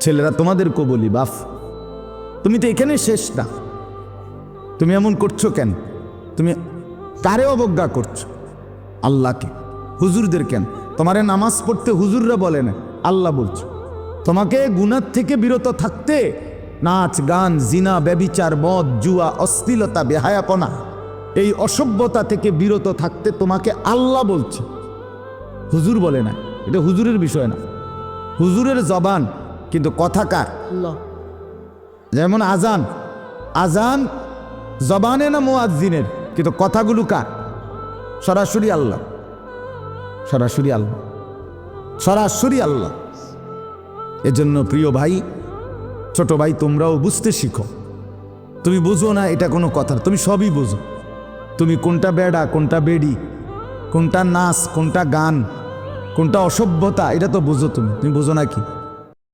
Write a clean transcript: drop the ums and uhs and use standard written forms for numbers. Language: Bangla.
ছেলেরা তোমাদেরকেও বলি, বাপ তুমি তো এখানে শেষ না, তুমি এমন করছো কেন? তুমি কারে অবজ্ঞা করছো? আল্লাহকে, হুজুরদের কেন? তোমারে নামাজ পড়তে হুজুররা বলে না, আল্লাহ বলছো। তোমাকে গুনাহ থেকে বিরত থাকতে, নাচ গান জিনা ব্যভিচার মদ জুয়া অশ্লীলতা বেহায়াপনা এই অসভ্যতা থেকে বিরত থাকতে তোমাকে আল্লাহ বলছে, হুজুর বলে না। এটা হুজুরের বিষয় না, হুজুরের জবান, কিন্তু কথা কার? আল্লাহ। যেমন আজান, আজান জবানে না মুয়াজ্জিনের, কিন্তু কথাগুলো কার? সরাসরি আল্লাহ, সরাসরি আল্লাহ, সরাসরি আল্লাহ। এজন্য প্রিয় ভাই, ছোট ভাই, তোমরাও বুঝতে শিখো। তুমি বুঝো না এটা কোনো কথা, তুমি সবই বুঝো। তুমি কোনটা বেড়া কোনটা বেড়ি, কোনটা নাচ কোনটা গান কোনটা অসভ্যতা, এটা তো বুঝো। তুমি বুঝো না কি?